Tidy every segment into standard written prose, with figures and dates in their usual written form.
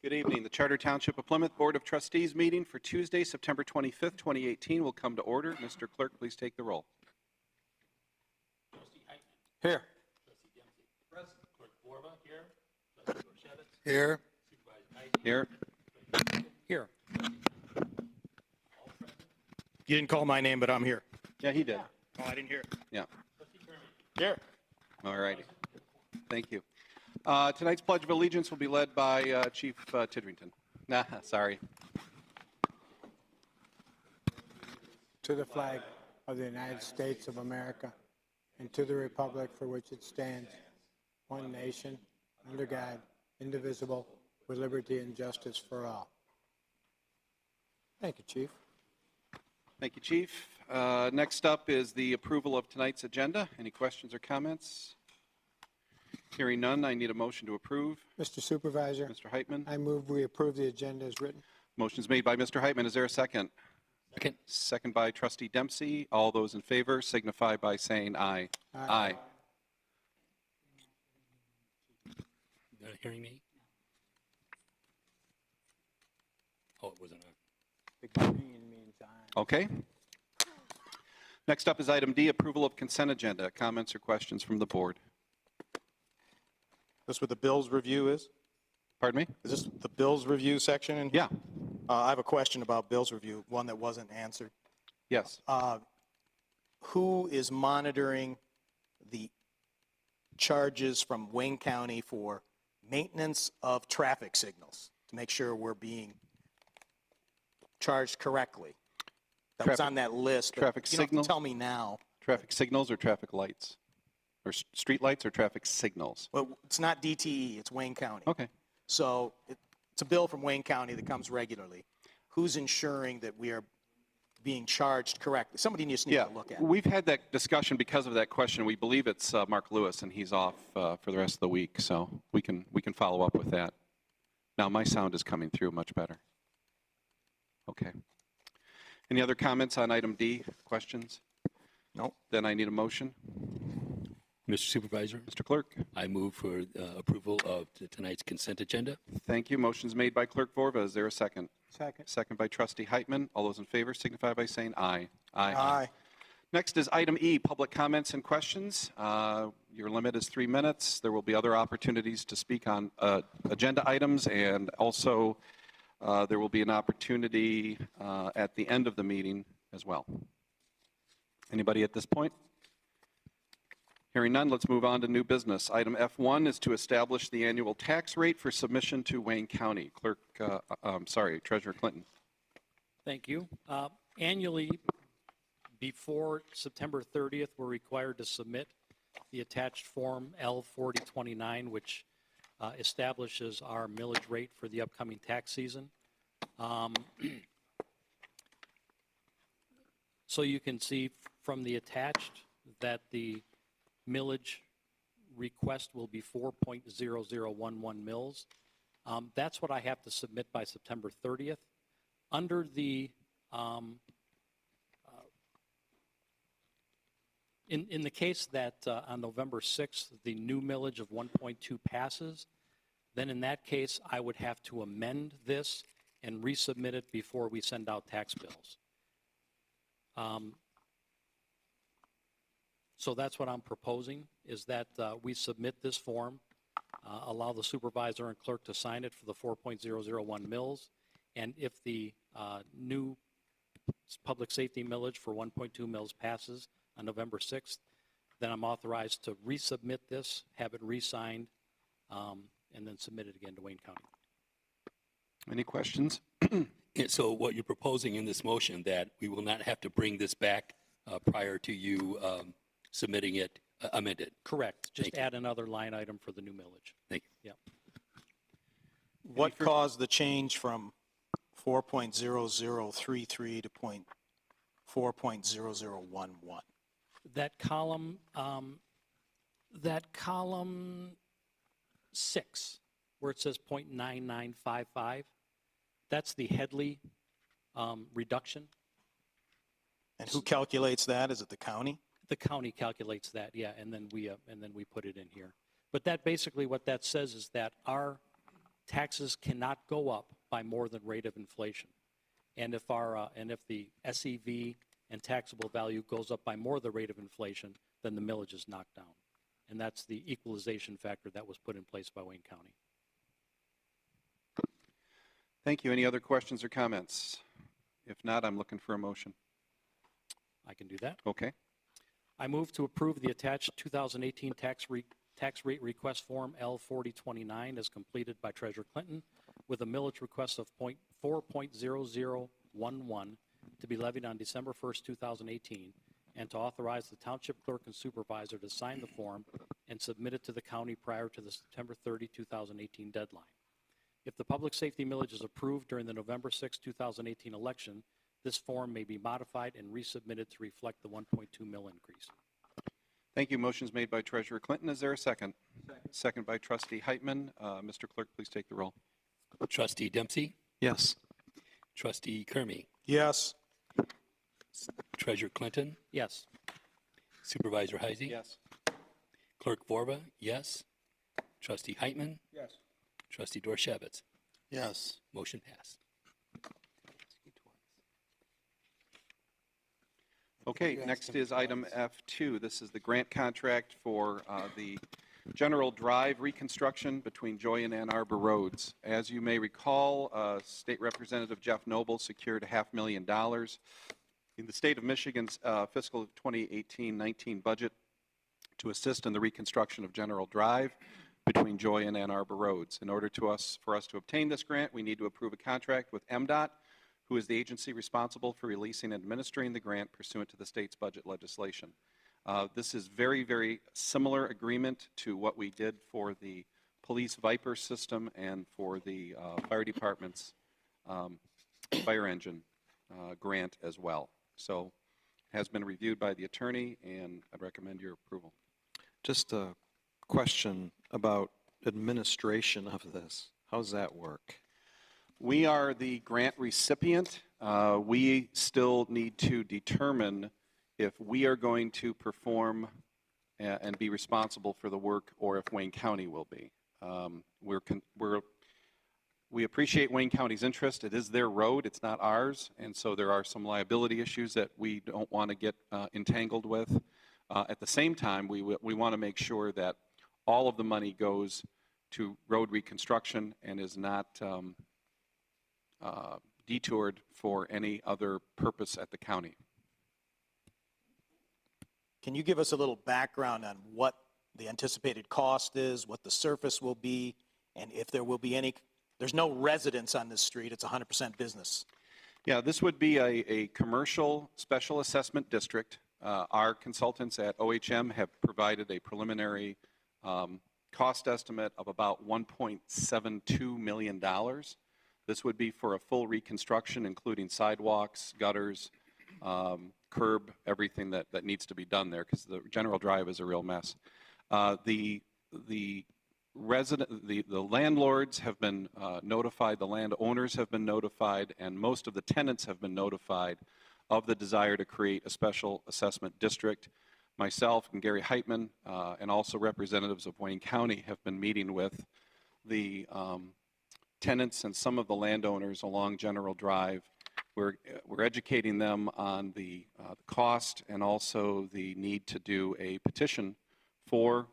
Good evening. The Charter Township of Plymouth Board of Trustees meeting for Tuesday, September 25th, 2018 will come to order. Mr. Clerk, please take the roll. Trustee Heitman. Here. Trustee Dempsey. Present. Clerk Borba here. Trustee Borshevitz. Here. Supervisor Heitman. Here. Here. All present. You didn't call my name, but I'm here. Yeah, he did. Oh, I didn't hear. Yeah. Trustee Kermit. Here. All righty. Thank you. Tonight's Pledge of Allegiance will be led by Chief Tidrington. Nah, sorry. To the flag of the United States of America and to the republic for which it stands, one nation, under God, indivisible, with liberty and justice for all. Thank you, Chief. Thank you, Chief. Next up is the approval of tonight's agenda. Any questions or comments? Hearing none, I need a motion to approve. Mr. Supervisor, Mr. Heitman. I move we approve the agenda as written. Motion's made by Mr. Heitman. Is there a second? Second. Second by Trustee Dempsey. All those in favor signify by saying aye. Aye. Not hearing me? Oh, it wasn't on. The green means aye. Okay. Next up is item D, approval of consent agenda. Comments or questions from the board? This what the bills review is? Pardon me? Is this the bills review section in here? Yeah. I have a question about bills review, one that wasn't answered. Yes. Who is monitoring the charges from Wayne County for maintenance of traffic signals to make sure we're being charged correctly? That was on that list. Traffic you don't have signals? to tell me now. Traffic signals or traffic lights? Or street lights or traffic signals? Well, it's not DTE, it's Wayne County. Okay. So it's a bill from Wayne County that comes regularly. Who's ensuring that we are being charged correctly? Somebody just needs Yeah, to look at it. we've had that discussion because of that question. We believe it's Mark Lewis, and he's off for the rest of the week, so we can follow up with that. Now my sound is coming through much better. Okay. Any other comments on item D? Questions? No. Then I need a motion. Mr. Supervisor, Mr. Clerk. I move for approval of tonight's consent agenda. Thank you. Motion's made by Clerk Vorva. Is there a second? Second. Second by Trustee Heitman. All those in favor signify by saying aye. Aye. Next is item E, public comments and questions. Your limit is 3 minutes. There will be other opportunities to speak on agenda items, and also there will be an opportunity at the end of the meeting as well. Anybody at this point? Hearing none, let's move on to new business. Item F1 is to establish the annual tax rate for submission to Wayne County. Treasurer Clinton. Thank you. Annually, before September 30th, we're required to submit the attached form L4029, which establishes our millage rate for the upcoming tax season. So you can see from the attached that the millage request will be 4.0011 mils. That's what I have to submit by September 30th. Under the, in the case that on November 6th, the new millage of 1.2 passes, then in that case, I would have to amend this and resubmit it before we send out tax bills. So that's what I'm proposing, is that we submit this form, allow the supervisor and clerk to sign it for the 4.001 mils, and if the new public safety millage for 1.2 mils passes on November 6th, then I'm authorized to resubmit this, have it re-signed, and then submit it again to Wayne County. Any questions? And so what you're proposing in this motion, that we will not have to bring this back prior to you submitting it amended? Correct. Just Thank you. add another line item for the new millage. Thank you. Yep. What caused the change from 4.0033 to 4.0011? That column 6, where it says 0.9955, that's the Headley reduction. And who calculates that? Is it the county? The county calculates that, yeah, and then we put it in here. But that basically what that says is that our taxes cannot go up by more than rate of inflation. And if the SEV and taxable value goes up by more than the rate of inflation, then the millage is knocked down. And that's the equalization factor that was put in place by Wayne County. Thank you. Any other questions or comments? If not, I'm looking for a motion. I can do that. Okay. I move to approve the attached 2018 tax rate request form L4029 as completed by Treasurer Clinton with a millage request of 4.0011 to be levied on December 1st, 2018, and to authorize the township clerk and supervisor to sign the form and submit it to the county prior to the September 30, 2018 deadline. If the public safety millage is approved during the November 6, 2018 election, this form may be modified and resubmitted to reflect the 1.2 mil increase. Thank you. Motion's made by Treasurer Clinton. Is there a second? Second by Trustee Heitman. Mr. Clerk, please take the roll. Trustee Dempsey, Yes. Trustee Kermy, Yes. Treasurer Clinton, Yes. Supervisor Heisey, Yes. Clerk Vorba, yes. Trustee Heitman, Yes. Trustee Dorshevitz. Yes. Motion passed. Okay, next is item F2. This is the grant contract for the General Drive reconstruction between Joy and Ann Arbor roads. As you may recall, State Representative Jeff Noble secured $500,000 in the state of Michigan's fiscal 2018-19 budget to assist in the reconstruction of General Drive between Joy and Ann Arbor roads. In order for us to obtain this grant, we need to approve a contract with MDOT, who is the agency responsible for releasing and administering the grant pursuant to the state's budget legislation. This is very, very similar agreement to what we did for the police Viper system and for the fire department's fire engine grant as well. So it has been reviewed by the attorney, and I'd recommend your approval. Just a question about administration of this. How does that work? We are the grant recipient. We still need to determine if we are going to perform and be responsible for the work or if Wayne County will be. We appreciate Wayne County's interest. It is their road, it's not ours, and so there are some liability issues that we don't want to get entangled with. At the same time, we want to make sure that all of the money goes to road reconstruction and is not detoured for any other purpose at the county. Can you give us a little background on what the anticipated cost is, what the surface will be, and if there will be any? There's no residents on this street. It's 100% business. Yeah, this would be a commercial special assessment district. Our consultants at OHM have provided a preliminary cost estimate of about $1.72 million. This would be for a full reconstruction, including sidewalks, gutters, curb, everything that needs to be done there, because the General Drive is a real mess. The landlords have been notified, the landowners have been notified, and most of the tenants have been notified of the desire to create a special assessment district. Myself and Gary Heitman and also representatives of Wayne County have been meeting with the tenants and some of the landowners along General Drive. We're educating them on the cost and also the need to do a petition for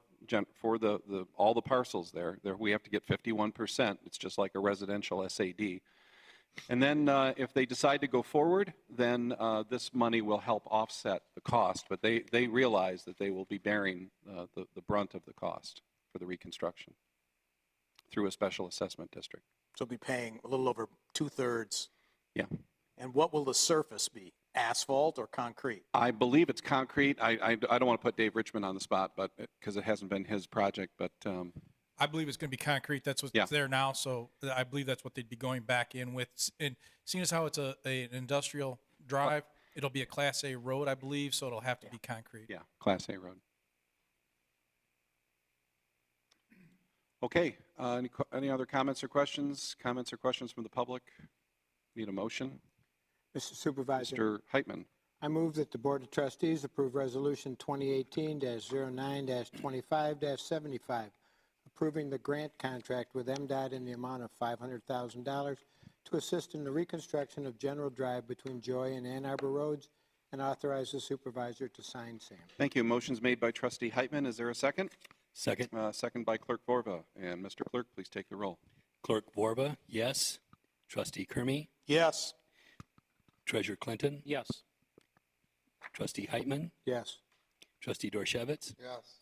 all the parcels there. We have to get 51%. It's just like a residential SAD. And then if they decide to go forward, then this money will help offset the cost. But they realize that they will be bearing the brunt of the cost for the reconstruction through a special assessment district. So we'll be paying a little over 2/3. Yeah. And what will the surface be? Asphalt or concrete? I believe it's concrete. I don't want to put Dave Richmond on the spot, but because it hasn't been his project, but I believe it's going to be concrete. That's what's there now. So I believe that's what they'd be going back in with. And seeing as how it's an industrial drive, it'll be a Class A road, I believe, so it'll have to be concrete. yeah, Class A road. Okay. Any other comments or questions? Comments or questions from the public? Need a motion? Mr. Supervisor, Mr. Heitman. I move that the Board of Trustees approve Resolution 2018-09-25-75, approving the grant contract with MDOT in the amount of $500,000 to assist in the reconstruction of General Drive between Joy and Ann Arbor Roads, and authorize the supervisor to sign same. Thank you. Motion's made by trustee Heitman. Is there a second? Second. Second by clerk Vorva. And Mr. Clerk, please take the roll. Clerk Vorba, yes. Trustee Kermy, Yes. Treasurer Clinton, Yes. Trustee Heitman, Yes. Trustee Dorshevitz, Yes.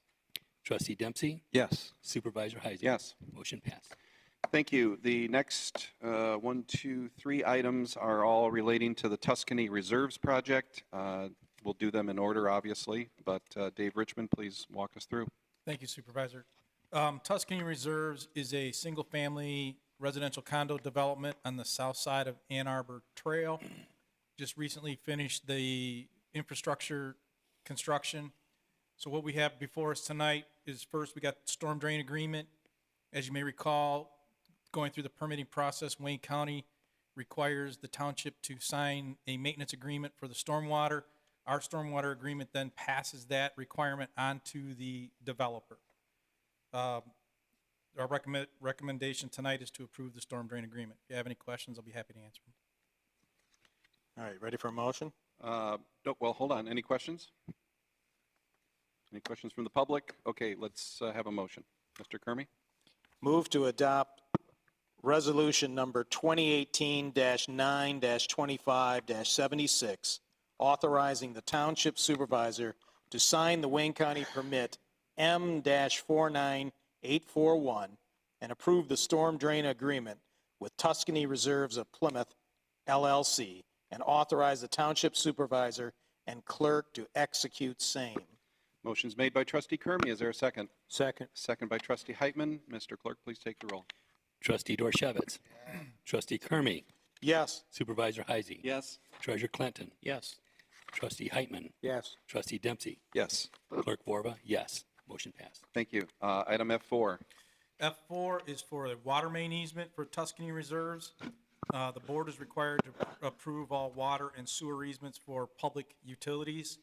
Trustee Dempsey, Yes. Supervisor Heisey. Yes. Motion passed. Thank you. The next 1, 2, 3 items are all relating to the Tuscany Reserves Project. We'll do them in order, obviously, but Dave Richmond, please walk us through. Thank you, Supervisor. Tuscany Reserves is a single-family residential condo development on the south side of Ann Arbor Trail. Just recently finished the infrastructure construction. So what we have before us tonight is, first, we got storm drain agreement. As you may recall, going through the permitting process, Wayne County requires the township to sign a maintenance agreement for the stormwater. Our stormwater agreement then passes that requirement on to the developer. Our recommendation tonight is to approve the storm drain agreement. If you have any questions, I'll be happy to answer them. All right, ready for a motion? Well, hold on. Any questions? Any questions from the public? Okay, let's have a motion. Mr. Kermy? Move to adopt resolution number 2018-9-25-76, authorizing the township supervisor to sign the Wayne County permit M-49841 and approve the storm drain agreement with Tuscany Reserves of Plymouth, LLC, and authorize the township supervisor and clerk to execute same. Motion's made by trustee Kermy. Is there a second? Second. Second by trustee Heitman. Mr. Clerk, please take the roll. Trustee Dorshevitz, Trustee Kermy, Yes. Supervisor Heisey. Yes. Treasurer Clinton, Yes. Trustee Heitman, Yes. Trustee Dempsey, Yes. Clerk Vorba, yes. Motion passed. Thank you. Item F4. F4 is for a water main easement for Tuscany Reserves. The board is required to approve all water and sewer easements for public utilities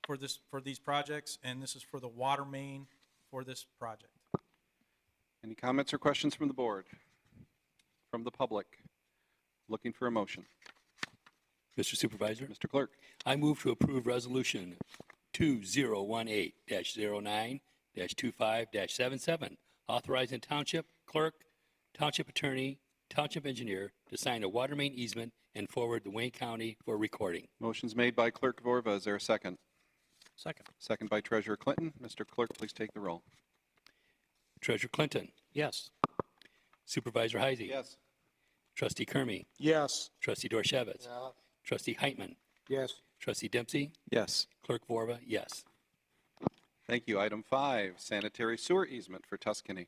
for these projects, and this is for the water main for this project. Any comments or questions from the board? From the public? Looking for a motion. Mr. Supervisor, Mr. Clerk? I move to approve Resolution 2018-09-25-77, authorizing Township Clerk, Township Attorney, Township Engineer to sign a water main easement and forward to Wayne County for recording. Motion's made by Clerk Vorva. Is there a second? Second. Second by Treasurer Clinton. Mr. Clerk, please take the roll. Treasurer Clinton, Yes. Supervisor Heisey. Yes. Trustee Kermy, Yes. Trustee Dorshevitz, Trustee Heitman, Yes. Trustee Dempsey, Yes. Clerk Vorba, yes. Thank you. Item 5, sanitary sewer easement for Tuscany.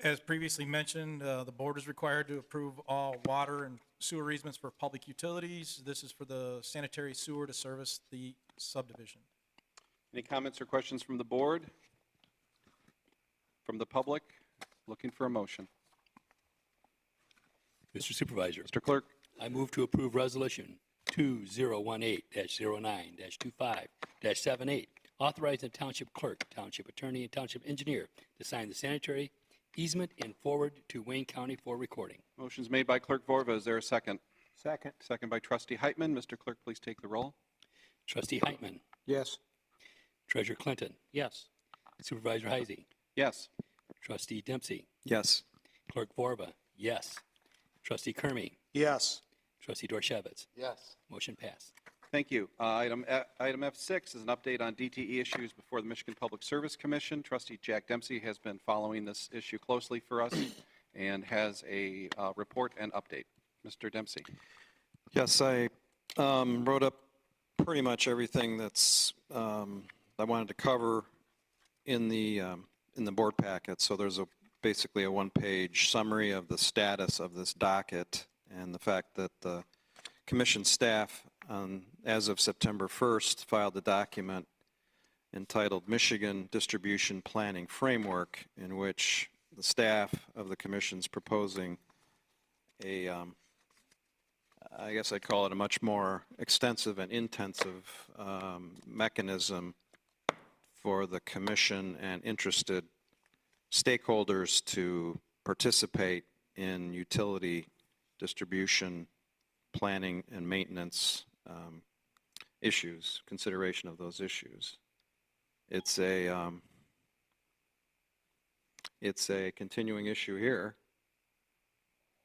As previously mentioned, the board is required to approve all water and sewer easements for public utilities. This is for the sanitary sewer to service the subdivision. Any comments or questions from the board? From the public? Looking for a motion. Mr. Supervisor, Mr. Clerk? I move to approve Resolution 2018-09-25-78, authorizing Township Clerk, Township Attorney, and Township Engineer to sign the sanitary easement and forward to Wayne County for recording. Motion's made by Clerk Vorva. Is there a second? Second. Second by Trustee Heitman. Mr. Clerk, please take the roll. Trustee Heitman, Yes. Treasurer Clinton, Yes. Supervisor Heisey, Yes. Trustee Dempsey, Yes. Clerk Vorba, yes. Trustee Kermy, Yes. Trustee Dorshevitz, Yes. motion passed. Thank you. Item F6 is an update on DTE issues before the Michigan Public Service Commission. Trustee Jack Dempsey has been following this issue closely for us and has a report and update. Mr. Dempsey. Yes, I wrote up pretty much everything that's I wanted to cover in the board packet. So there's basically a one-page summary of the status of this docket and the fact that the commission staff, as of September 1st, filed a document entitled Michigan Distribution Planning Framework, in which the staff of the commission is proposing a I guess I'd call it a much more extensive and intensive mechanism for the commission and interested stakeholders to participate in utility distribution, planning, and maintenance issues, consideration of those issues. It's a continuing issue here.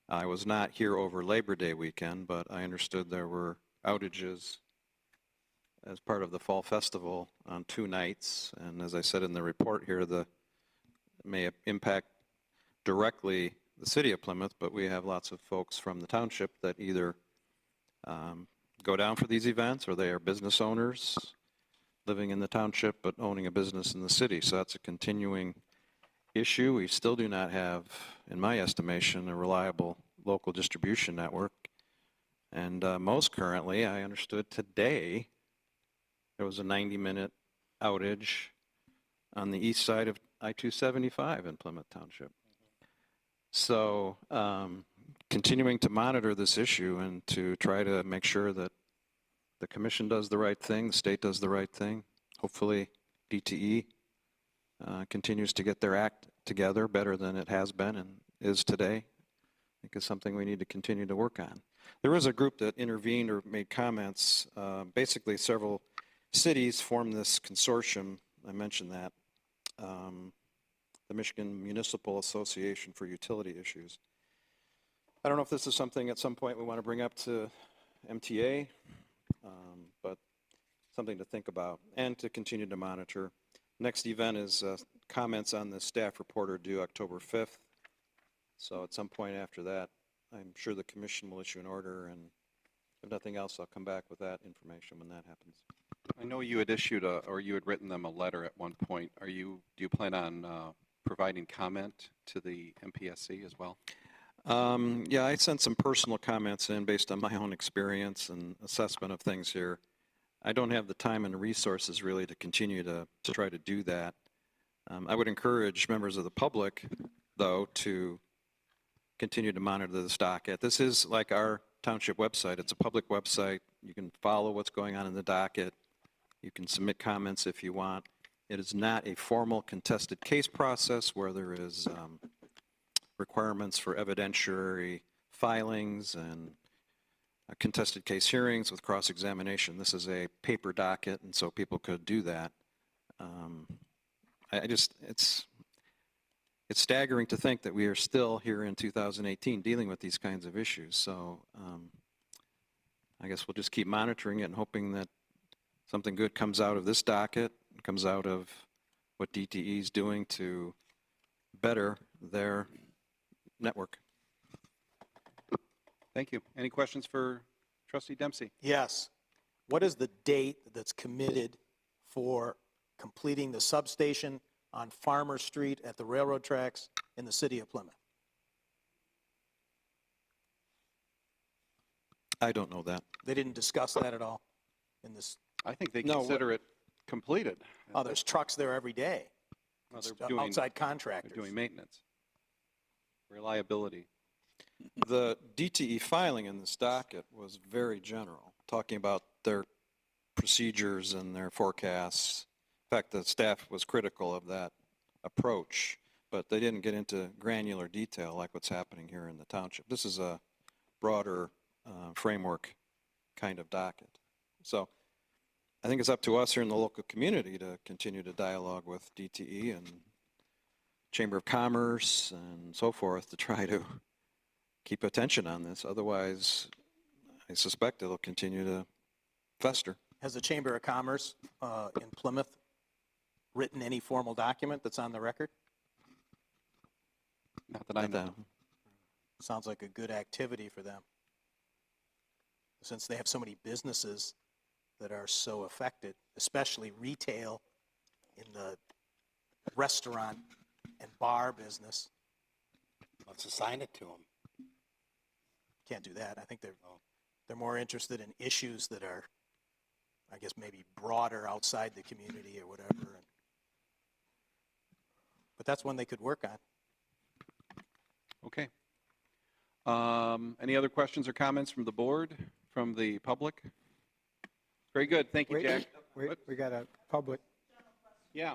I was not here over Labor Day weekend, but I understood there were outages as part of the Fall Festival on 2 nights. And as I said in the report here, it may impact directly the city of Plymouth, but we have lots of folks from the township that either go down for these events or they are business owners living in the township but owning a business in the city. So that's a continuing issue. We still do not have, in my estimation, a reliable local distribution network. And most currently, I understood today, there was a 90-minute outage on the east side of I-275 in Plymouth Township. So continuing to monitor this issue and to try to make sure that the commission does the right thing, the state does the right thing. Hopefully DTE continues to get their act together better than it has been and is today. I think is something we need to continue to work on. There was a group that intervened or made comments. Basically, several cities formed this consortium. I mentioned that. The Michigan Municipal Association for Utility Issues. I don't know if this is something at some point we want to bring up to MTA, but something to think about and to continue to monitor. Next event is comments on the staff report are due October 5th. So at some point after that, I'm sure the commission will issue an order, and if nothing else, I'll come back with that information when that happens. I know you had issued or you had written them a letter at one point. Do you plan on providing comment to the MPSC as well? Yeah, I sent some personal comments in based on my own experience and assessment of things here. I don't have the time and the resources really to continue to try to do that. I would encourage members of the public, though, to continue to monitor this docket. This is like our township website. It's a public website. You can follow what's going on in the docket. You can submit comments if you want. It is not a formal contested case process where there is requirements for evidentiary filings and contested case hearings with cross-examination. This is a paper docket, and so people could do that. It's staggering to think that we are still here in 2018 dealing with these kinds of issues. So I guess we'll just keep monitoring it and hoping that something good comes out of this docket, comes out of what DTE is doing to better their network. Thank you. Any questions for Trustee Dempsey? Yes. What is the date that's committed for completing the substation on Farmer Street at the railroad tracks in the city of Plymouth? I don't know that. They didn't discuss that at all in this? I think they No, consider it completed. Oh, there's trucks there every day. Well, It's they're doing- outside They're contractors. doing maintenance. Reliability. The DTE filing in this docket was very general, talking about their procedures and their forecasts. In fact, the staff was critical of that approach, but they didn't get into granular detail like what's happening here in the township. This is a broader framework kind of docket. So I think it's up to us here in the local community to continue to dialogue with DTE and Chamber of Commerce and so forth to try to keep attention on this. Otherwise, I suspect it'll continue to fester. Has the Chamber of Commerce in Plymouth written any formal document that's on the record? Not that I know. Sounds like a good activity for them, since they have so many businesses that are so affected, especially retail in the restaurant and bar business. Let's assign it to them. Can't do that. I think they're more interested in issues that are, I guess, maybe broader outside the community or whatever. But that's one they could work on. Okay. Any other questions or comments from the board, from the public? Very good. Thank you, Jack. We got a public. Yeah.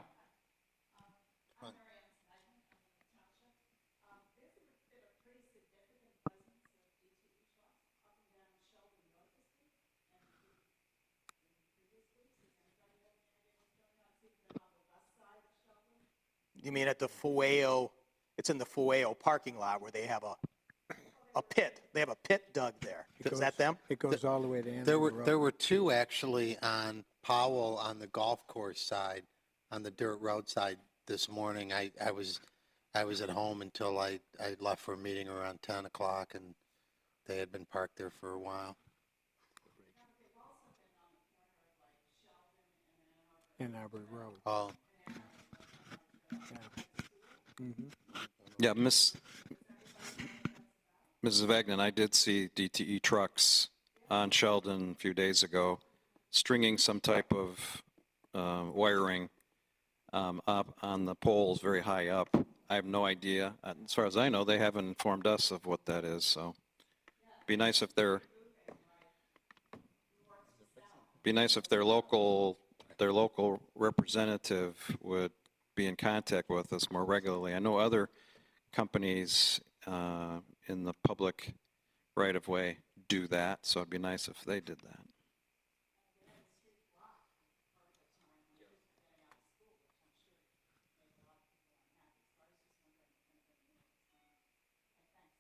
You mean at the Fueo, it's in the Fueo parking lot where they have a pit. They have a pit dug there. Is that them? It goes all the way to There Andover were, there Road. were two actually on Powell on the golf course side, on the dirt road side this morning. I was at home until I left for a meeting around 10 o'clock, and they had been parked there for a while. Ann Arbor Road. Oh, Yeah, Mrs. Vagnon, I did see DTE trucks on Sheldon a few days ago, stringing some type of wiring up on the poles very high up. I have no idea. As far as I know, they haven't informed us of what that is, so be nice if their local representative would be in contact with us more regularly. I know other companies in the public right-of-way do that, so it'd be nice if they did that.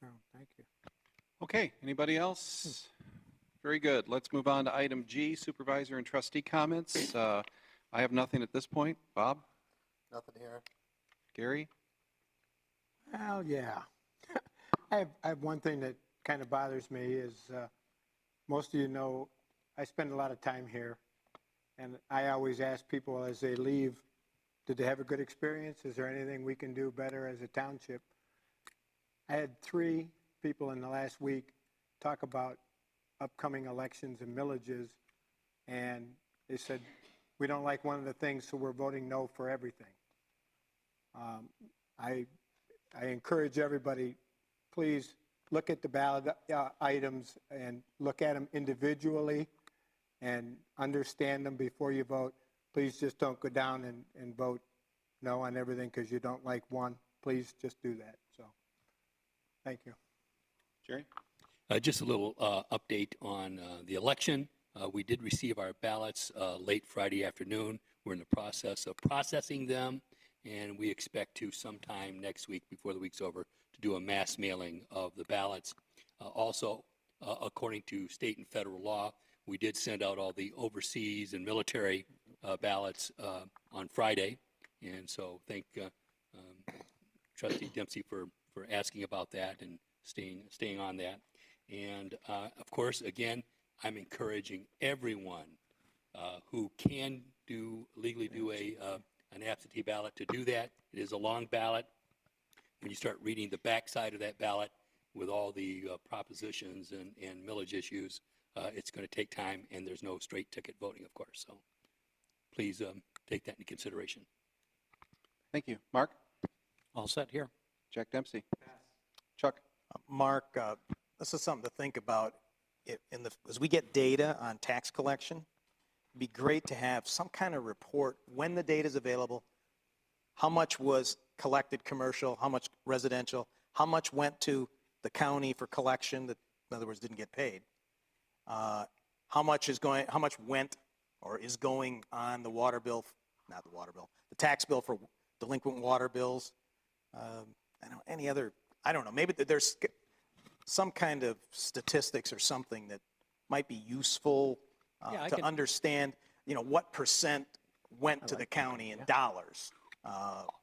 Oh, thank you. Okay, anybody else? Very good. Let's move on to item G, supervisor and trustee comments. I have nothing at this point. Bob? nothing here. Gary? Well, yeah. I have one thing that kind of bothers me is most of you know I spend a lot of time here, and I always ask people as they leave, did they have a good experience? Is there anything we can do better as a township? I had 3 people in the last week talk about upcoming elections and millages, and they said, we don't like one of the things, so we're voting no for everything. I encourage everybody, please look at the ballot items and look at them individually and understand them before you vote. Please just don't go down and vote no on everything because you don't like one. Please just do that. So, thank you. Jerry? Just a little update on the election. We did receive our ballots late Friday afternoon. We're in the process of processing them, and we expect to sometime next week, before the week's over, to do a mass mailing of the ballots. Also, according to state and federal law, we did send out all the overseas and military ballots on Friday, and so thank Trustee Dempsey for asking about that and staying on that. And of course, again, I'm encouraging everyone who can legally do an absentee ballot to do that. It is a long ballot. When you start reading the backside of that ballot with all the propositions and millage issues, it's going to take time, and there's no straight ticket voting, of course. So please take that into consideration. Thank you. Mark? All set here. Jack Dempsey? Chuck? Mark, this is something to think about. As we get data on tax collection, it'd be great to have some kind of report when the data is available, how much was collected commercial, how much residential, how much went to the county for collection that, in other words, didn't get paid, how much went or is going on the water bill, not the water bill, the tax bill for delinquent water bills. I don't know, maybe there's some kind of statistics or something that might be useful to understand, what percent went to the county in dollars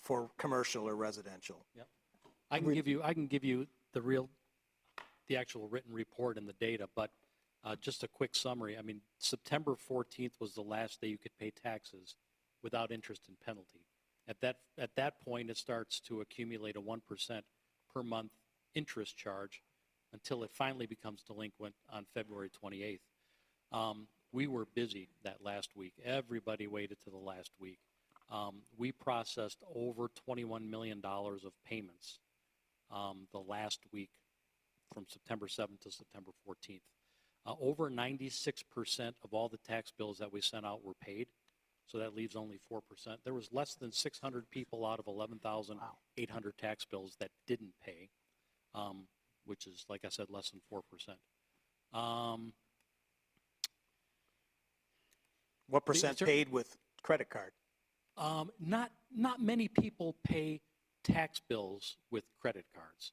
for commercial or residential. Yep. I can give you the actual written report and the data, but just a quick summary. I mean, September 14th was the last day you could pay taxes without interest and penalty. At that point, it starts to accumulate a 1% per month interest charge until it finally becomes delinquent on February 28th. We were busy that last week. Everybody waited to the last week. We processed over $21 million of payments the last week from September 7th to September 14th. Over 96% of all the tax bills that we sent out were paid, so that leaves only 4%. There was less than 600 people out of 11,800 tax bills that didn't pay, which is, like I said, less than 4%. What percent paid with credit card? Not many people pay tax bills with credit cards.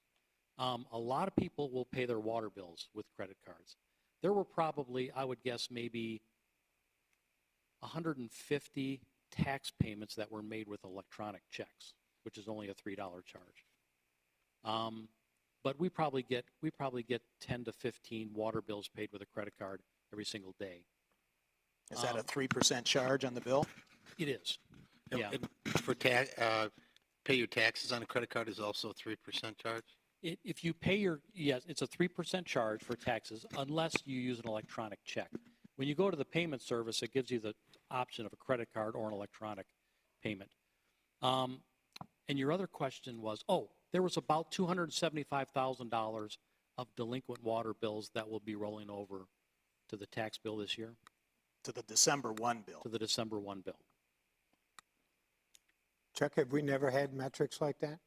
A lot of people will pay their water bills with credit cards. There were probably, I would guess, maybe 150 tax payments that were made with electronic checks, which is only a $3 charge. But we probably get 10 to 15 water bills paid with a credit card every single day. Is that a 3% charge on the bill? It is. Yeah. And for pay your taxes on a credit card is also a 3% charge? If you pay yes, it's a 3% charge for taxes unless you use an electronic check. When you go to the payment service, it gives you the option of a credit card or an electronic payment. And your other question was, there was about $275,000 of delinquent water bills that will be rolling over to the tax bill this year. To the December 1 bill? To the December 1 bill. Chuck, have we never had metrics like that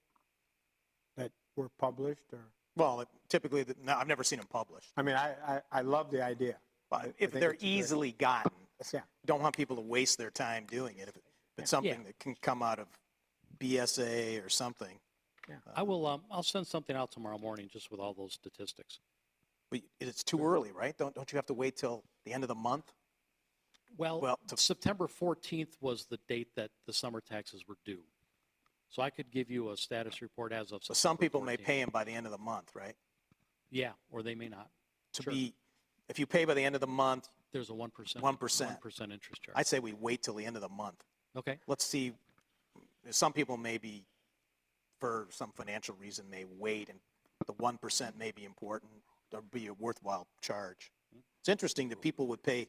were published? Or Well, typically, no, I've never seen them published. I mean, I love the idea. But if think they're it's great. easily gotten, Yeah. don't want people to waste their time doing it. If it's something that can come out of BSA or something. I'll send something out tomorrow morning just with all those statistics. But it's too early, right? Don't you have to wait till the end of the month? Well, September 14th was the date that the summer taxes were due. So I could give you a status report as of So September some people may 14th. pay them by the end of the month, right? Yeah, or they may not. Sure. If you pay by the end of the month, There's a 1%. 1%. Interest charge. I'd say we wait till the end of the month. Okay. Let's see. Some people maybe, for some financial reason, may wait, and the 1% may be important or be a worthwhile charge. It's interesting that people would pay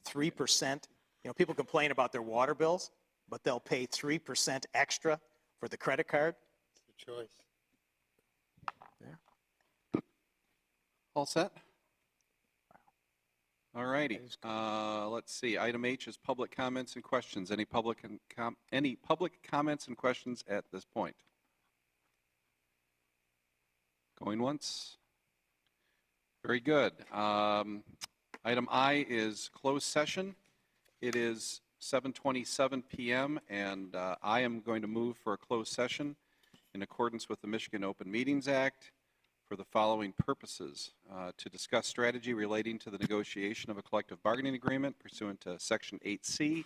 3%. People complain about their water bills, but they'll pay 3% extra for the credit card. It's a choice. All set? All righty. Let's see. Item H is public comments and questions. Any public comments and questions at this point? Going once? Very good. Item I is closed session. It is 7:27 p.m. and I am going to move for a closed session in accordance with the Michigan Open Meetings Act for the following purposes: to discuss strategy relating to the negotiation of a collective bargaining agreement pursuant to Section 8C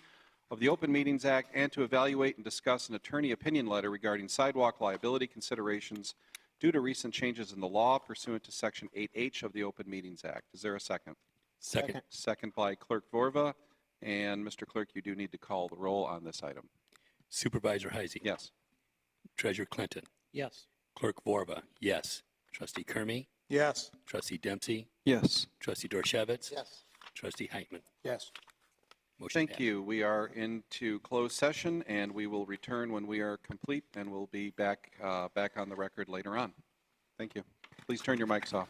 of the Open Meetings Act, and to evaluate and discuss an attorney opinion letter regarding sidewalk liability considerations due to recent changes in the law pursuant to Section 8H of the Open Meetings Act. Is there a second? Second. Second by Clerk Vorva. And Mr. Clerk, you do need to call the roll on this item. Supervisor Heisey. Yes. Treasurer Clinton. Yes. Clerk Vorba, yes. Trustee Kermy. Yes. Trustee Dempsey. Yes. Trustee Dorshevitz. Yes. Trustee Heitman. Yes. Motion Thank passed. you. We are into closed session, and we will return when we are complete, and we'll be back on the record later on. Thank you. Please turn your mics off.